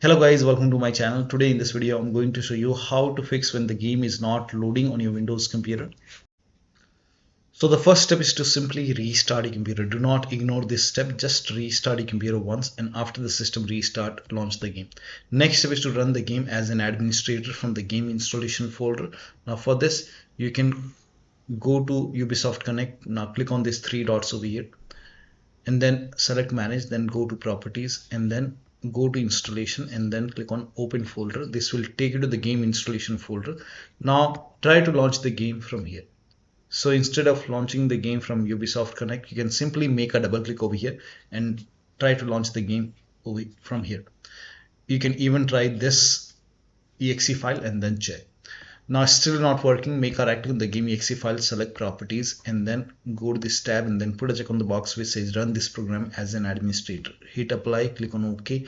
Hello guys, welcome to my channel. Today in this video I'm going to show you how to fix when the game is not loading on your Windows computer. So the first step is to simply restart your computer. Do not ignore this step, just restart your computer once, and after the system restart, launch the game. Next step is to run the game as an administrator from the game installation folder. Now for this you can go to Ubisoft Connect. Now click on these three dots over here and then select manage, then go to properties and then go to installation and then click on open folder. This will take you to the game installation folder. Now try to launch the game from here. So instead of launching the game from Ubisoft Connect, you can simply make a double click over here and try to launch the game from here. You can even try this exe file and then check. Now still not working, make a right click on the game exe file, select properties and then go to this tab and then put a check on the box which says run this program as an administrator. Hit apply, click on OK,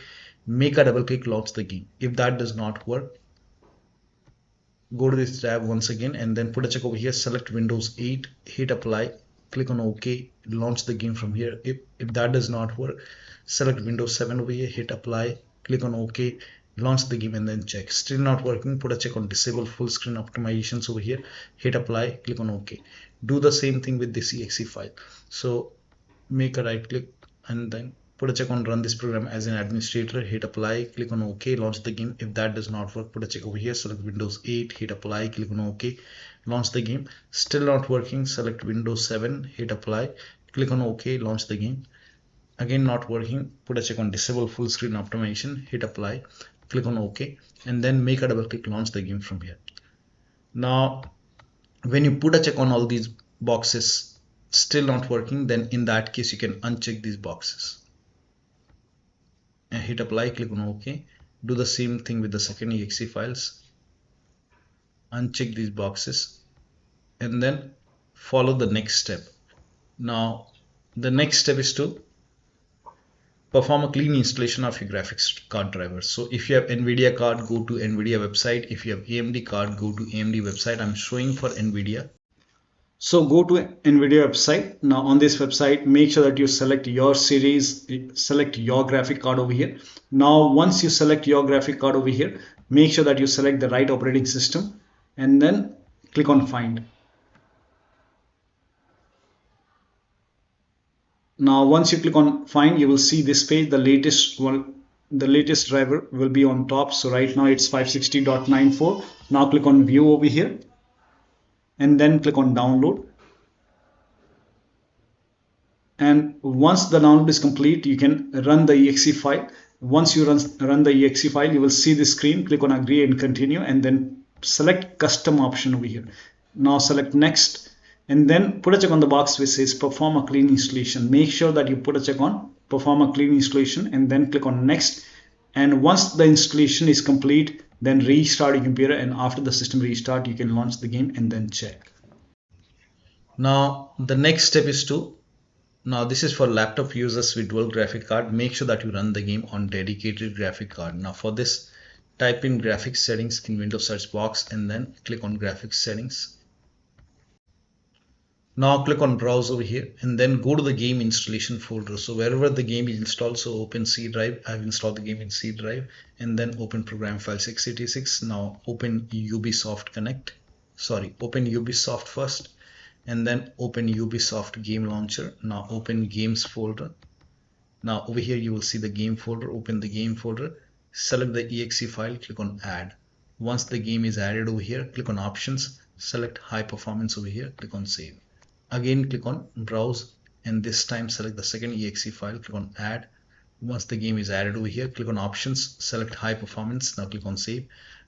make a double click, launch the game. If that does not work, go to this tab once again and then put a check over here, select Windows 8, hit apply, click on OK, launch the game from here. If that does not work, select Windows 7 over here, hit apply, click on OK, launch the game and then check. Still not working, put a check on disable full screen optimizations over here, hit apply, click on OK. Do the same thing with this exe file. So make a right click and then put a check on run this program as an administrator, hit apply, click on OK, launch the game. If that does not work, put a check over here, select Windows 8, hit apply, click on OK, launch the game. Still not working, select Windows 7, hit apply, click on OK, launch the game. Again not working, put a check on disable full screen optimization, hit apply, click on OK and then make a double click, launch the game from here. Now when you put a check on all these boxes still not working, then in that case you can uncheck these boxes and hit apply, click on OK. Do the same thing with the second exe files, uncheck these boxes and then follow the next step. Now the next step is to perform a clean installation of your graphics card drivers. So if you have NVIDIA card, go to NVIDIA website. If you have AMD card, go to AMD website. I'm showing for NVIDIA. So go to NVIDIA website. Now on this website, make sure that you select your series, select your graphic card over here. Now once you select your graphic card over here, make sure that you select the right operating system and then click on find. Now once you click on find, you will see this page. The latest driver will be on top. So right now it's 560.94. Now click on view over here and then click on download. And once the download is complete, you can run the exe file. Once you run the exe file, you will see the screen. Click on agree and continue and then select custom option over here. Now select next and then put a check on the box which says perform a clean installation. Make sure that you put a check on perform a clean installation and then click on next. And once the installation is complete, then restart your computer, and after the system restart you can launch the game and then check. Now the next step is to, now this is for laptop users with dual graphic card. Make sure that you run the game on dedicated graphic card. Now for this, type in graphics settings in Windows search box and then click on graphics settings. Now click on browse over here and then go to the game installation folder. So wherever the game is installed, so open C drive. I've installed the game in C drive and then open program files x86. Now open Ubisoft Connect. Open Ubisoft first and then open Ubisoft game launcher. Now open games folder. Now over here you will see the game folder. Open the game folder, select the exe file, click on add. Once the game is added over here, click on options, select high performance over here, click on save. Again click on browse and this time select the second exe file, click on add. Once the game is added over here, click on options, select high performance, now click on save.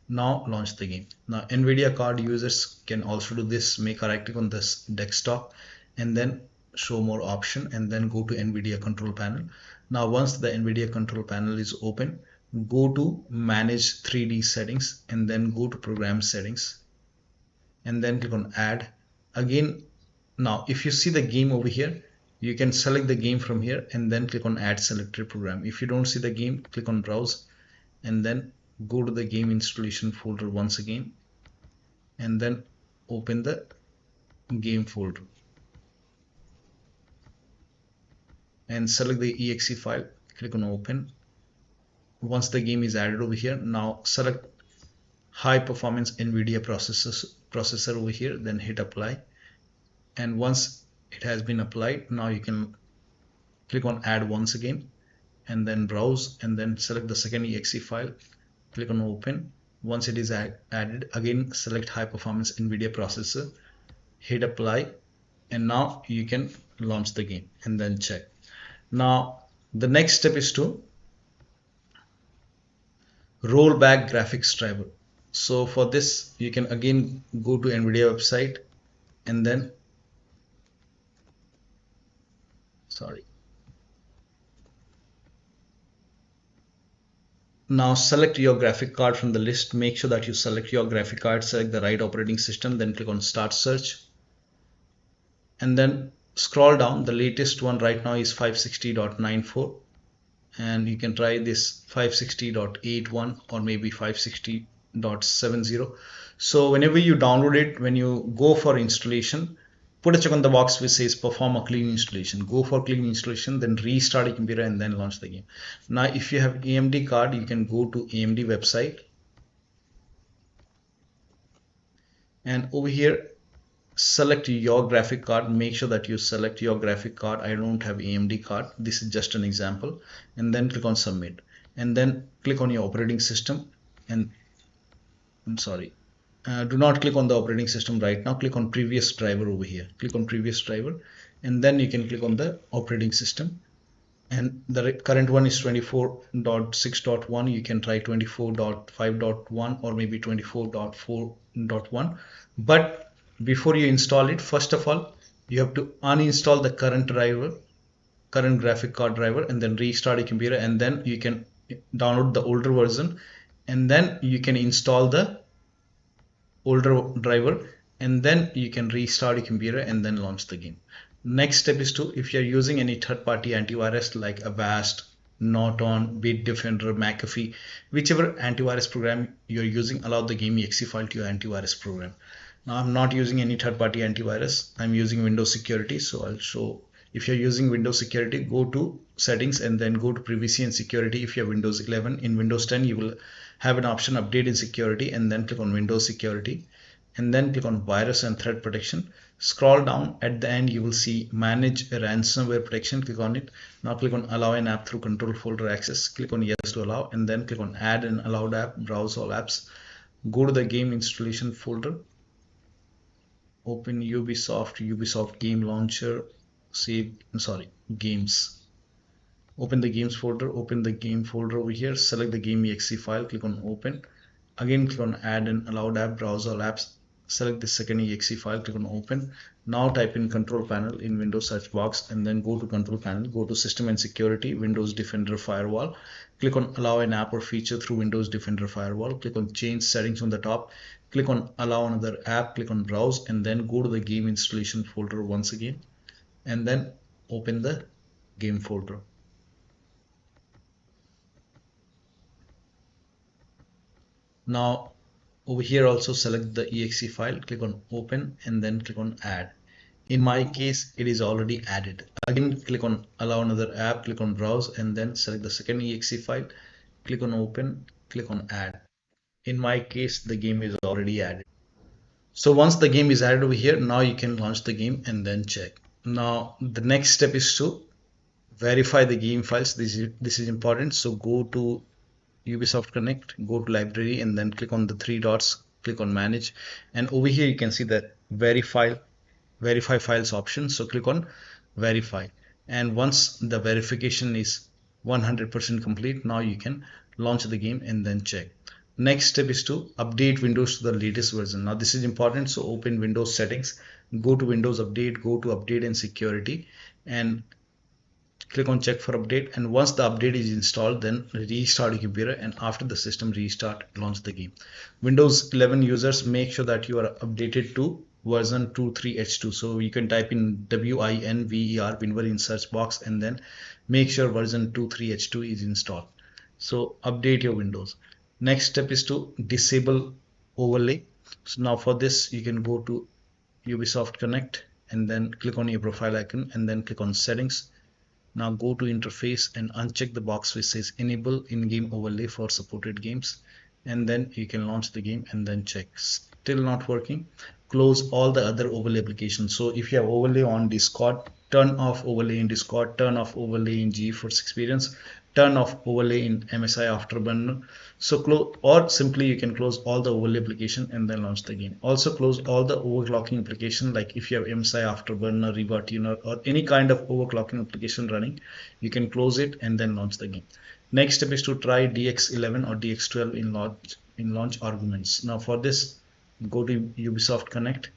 Now launch the game. Now NVIDIA card users can also do this. Make a right click on this desktop and then show more option and then go to NVIDIA control panel. Now once the NVIDIA control panel is open, go to manage 3D settings and then go to program settings and then click on add. Again, now if you see the game over here, you can select the game from here and then click on add selected program. If you don't see the game, click on browse and then go to the game installation folder once again and then open the game folder and select the exe file, click on open once the game is added over here, now select high performance NVIDIA processor over here, then hit apply. And once it has been applied, now you can click on add once again and then browse and then select the second exe file, click on open. Once it is added, again select high performance NVIDIA processor, hit apply, and now you can launch the game and then check. Now the next step is to roll back graphics driver. So for this you can again go to NVIDIA website and then now select your graphic card from the list. Make sure that you select your graphic card, select the right operating system, then click on start search and then scroll down. The latest one right now is 560.94 and you can try this 560.81 or maybe 560.70. so whenever you download it, when you go for installation, put a check on the box which says perform a clean installation. Go for clean installation, then restart your computer and then launch the game. Now if you have AMD card, you can go to AMD website and over here select your graphic card. Make sure that you select your graphic card. I don't have AMD card, this is just an example, and then click on submit and then click on your operating system. And do not click on the operating system right now, click on previous driver over here, click on previous driver and then you can click on the operating system, and the current one is 24.6.1. you can try 24.5.1 or maybe 24.4.1. but before you install it, first of all you have to uninstall the current graphic card driver and then restart your computer, and then you can download the older version and then you can install the older driver and then you can restart your computer and then launch the game. Next step is to, if you're using any third-party antivirus like Avast, Norton, Bitdefender, McAfee, whichever antivirus program you're using, allow the game exe file to your antivirus program. Now I'm not using any third-party antivirus, I'm using Windows Security, so I'll show. If you're using Windows Security, go to settings and then go to privacy and security. If you have Windows 11, in Windows 10 you will have an option update in security and then click on Windows Security and then click on virus and threat protection. Scroll down, at the end you will see manage ransomware protection, click on it. Now click on allow an app through control folder access, click on yes to allow and then click on add an allowed app, browse all apps, go to the game installation folder, open Ubisoft game launcher, games, open the games folder, open the game folder over here, select the game exe file, click on open, again click on add an allowed app, browse all apps, select the second exe file, click on open. Now type in control panel in Windows search box and then go to control panel, go to system and security, Windows Defender Firewall, click on allow an app or feature through Windows Defender Firewall, click on change settings on the top, click on allow another app, click on browse and then go to the game installation folder once again and then open the game folder. Now over here also select the exe file, click on open and then click on add. In my case it is already added. Again click on allow another app, click on browse and then select the second exe file, click on open, click on add. In my case the game is already added. So once the game is added over here, now you can launch the game and then check. Now the next step is to verify the game files. This is important. So go to Ubisoft Connect, go to library and then click on the three dots, click on manage, and over here you can see the verify files option. So click on verify, and once the verification is 100% complete, now you can launch the game and then check. Next step is to update Windows to the latest version. Now this is important, so open Windows settings, go to Windows update, go to update and security and click on check for update, and once the update is installed, then restart your computer, and after the system restart, launch the game. Windows 11 users, make sure that you are updated to version 23H2. So you can type in WINVER in search box and then make sure version 23H2 is installed. So update your Windows. Next step is to disable overlay. So now for this you can go to Ubisoft Connect and then click on your profile icon and then click on settings, Now go to interface and uncheck the box which says enable in-game overlay for supported games, and then you can launch the game and then check. Still not working. Close all the other overlay applications. So if you have overlay on Discord, turn off overlay in Discord, turn off overlay in GeForce Experience, turn off overlay in MSI Afterburner. So close, or simply you can close all the overlay application and then launch the game. Also close all the overclocking application, like if you have MSI Afterburner, Reba Tuner, or any kind of overclocking application running, you can close it and then launch the game. Next step is to try DX11 or DX12 in launch arguments. Now for this, go to Ubisoft Connect,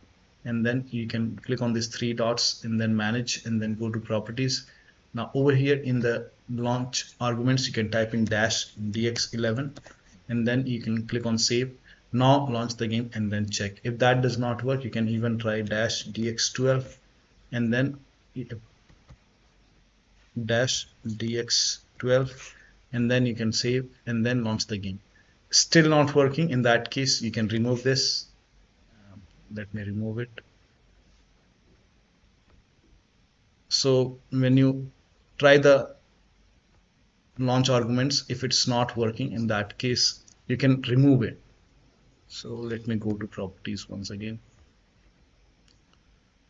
and then you can click on these three dots and then manage, and then go to properties. Now over here in the launch arguments, you can type in dash DX11, and then you can click on save. Now launch the game and then check. If that does not work, you can even try dash DX12 and then dash DX12, and then you can save and then launch the game. Still not working. In that case, you can remove this. Let me remove it. So when you try the launch arguments, if it's not working, in that case you can remove it. So let me go to properties once again.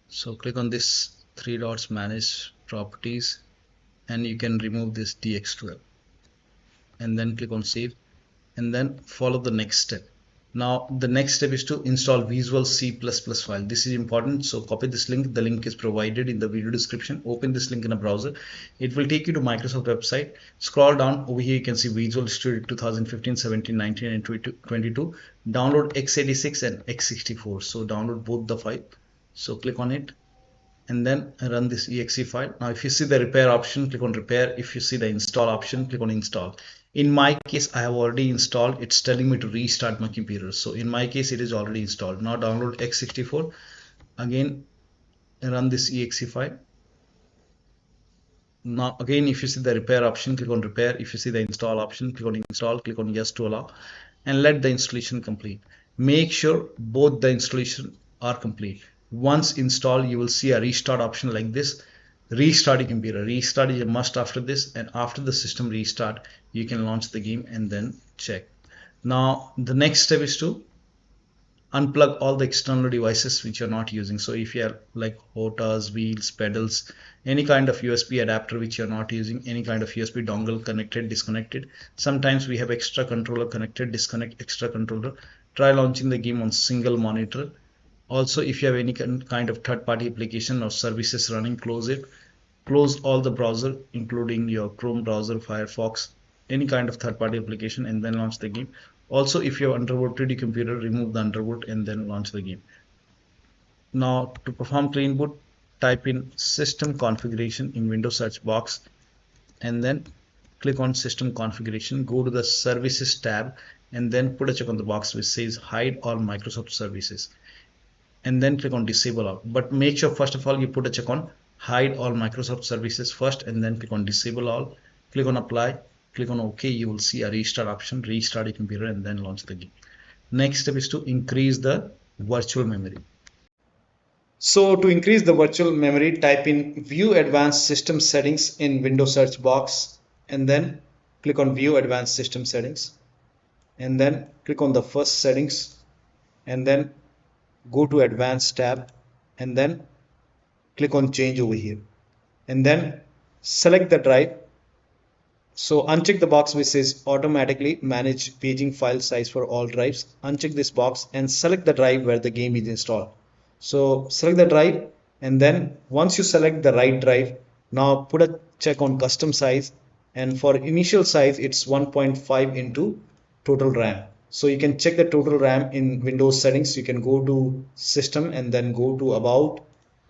So click on this three dots, manage properties, and you can remove this DX12, and then click on save, and then follow the next step. Now the next step is to install Visual C++ file. This is important, so copy this link. The link is provided in the video description. Open this link in a browser. It will take you to Microsoft website. Scroll down. Over here you can see Visual Studio 2015, 17, 19 and 22. Download x86 and x64. So download both the file. So click on it and then run this exe file. Now if you see the repair option, click on repair. If you see the install option, click on install. In my case, I have already installed. It's telling me to restart my computer. So in my case, it is already installed. Now download x64. Again, run this exe file. Now again, if you see the repair option, click on repair. If you see the install option, click on install. Click on yes to allow, and let the installation complete. Make sure both the installation are complete. Once installed, you will see a restart option like this. Restart your computer. Restart is a must after this, and after the system restart, you can launch the game and then check. Now the next step is to unplug all the external devices which you're not using. So if you have like hotas, wheels, pedals, any kind of USB adapter which you're not using, any kind of USB dongle connected, disconnected. Sometimes we have extra controller connected, disconnect extra controller. Try launching the game on single monitor. Also, if you have any kind of third-party application or services running, close it. Close all the browser, including your Chrome browser, Firefox, any kind of third-party application, and then launch the game. Also, if you have undervolted your computer, remove the undervolt and then launch the game. Now, to perform clean boot, type in system configuration in Windows search box, and then click on system configuration. Go to the services tab, and then put a check on the box which says hide all Microsoft services, and then click on disable all. But make sure first of all you put a check on hide all Microsoft services first, and then click on disable all. Click on apply, click on OK. You will see a restart option. Restart your computer and then launch the game. Next step is to increase the virtual memory. So to increase the virtual memory, type in view advanced system settings in Windows search box, and then click on view advanced system settings, and then click on the first settings, and then go to advanced tab, and then click on change over here, and then select the drive. So uncheck the box which says automatically manage paging file size for all drives. Uncheck this box and select the drive where the game is installed. So select the drive, and then once you select the right drive, now put a check on custom size, and for initial size it's 1.5 into total RAM. So you can check the total RAM in Windows settings. You can go to system and then go to about,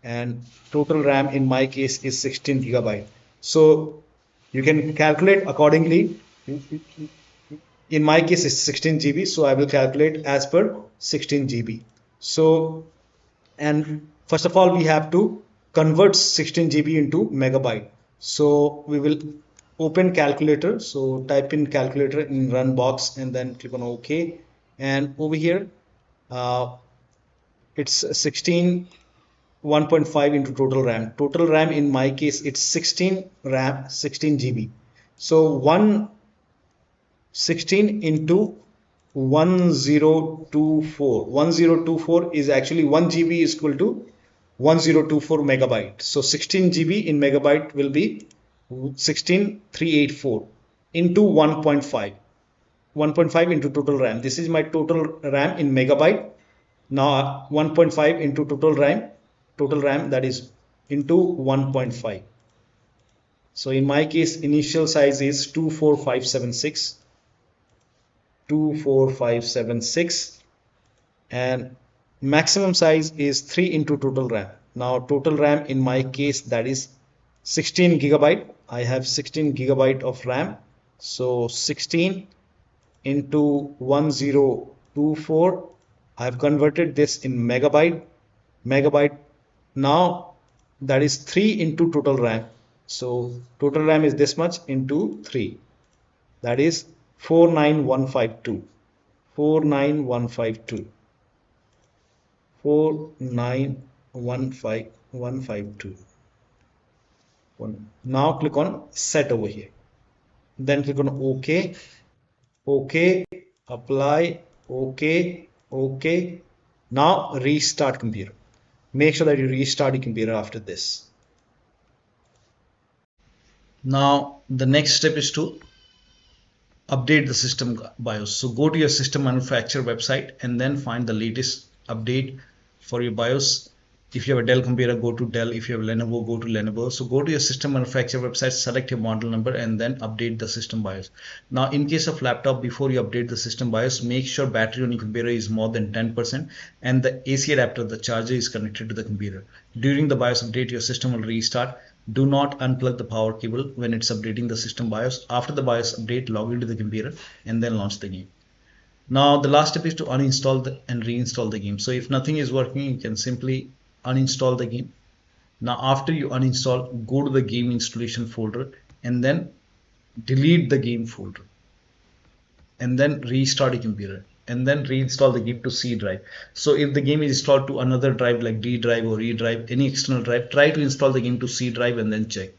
and total RAM in my case is 16 GB. So you can calculate accordingly. In my case it's 16 GB, so I will calculate as per 16 GB. So, and first of all we have to convert 16 GB into megabyte. So we will open calculator. So type in calculator in run box and then click on OK, and over here it's 16 1.5 into total RAM. Total RAM in my case, it's 16 RAM, 16 GB. So 116 into 1024. 1024 is actually 1 GB is equal to 1024 megabyte. So 16 GB in megabyte will be 16384 into 1.5. 1.5 into total RAM. This is my total RAM in megabyte. Now 1.5 into total RAM that is into 1.5. So in my case, initial size is 24576 and maximum size is 3 into total RAM. Now total RAM in my case, that is 16 gigabyte. I have 16 gigabyte of RAM. So 16 into 1024, I have converted this in megabyte. Now that is 3 into total RAM. So total RAM is this much into 3, that is 49152. 4915152. Now click on set over here, then click on OK, apply, OK. Now restart computer. Make sure that you restart your computer after this. Now the next step is to update the system BIOS. So go to your system manufacturer website and then find the latest update for your BIOS. If you have a Dell computer, go to Dell. If you have Lenovo, go to Lenovo. So go to your system manufacturer website, select your model number and then update the system BIOS. Now in case of laptop, before you update the system BIOS, make sure battery on your computer is more than 10% and the AC adapter, the charger, is connected to the computer. During the BIOS update, your system will restart. Do not unplug the power cable when it's updating the system BIOS. After the BIOS update, log into the computer and then launch the game. Now the last step is to uninstall and reinstall the game. So if nothing is working, you can simply uninstall the game. Now after you uninstall, go to the game installation folder and then delete the game folder and then restart your computer and then reinstall the game to C drive. So if the game is installed to another drive like D drive or E drive, any external drive, try to install the game to C drive and then check.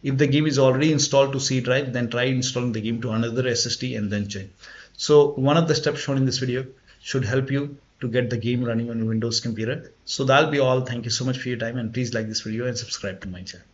If the game is already installed to C drive, then try installing the game to another SSD and then check. So one of the steps shown in this video should help you to get the game running on your Windows computer. So that'll be all. Thank you so much for your time and please like this video and subscribe to my channel.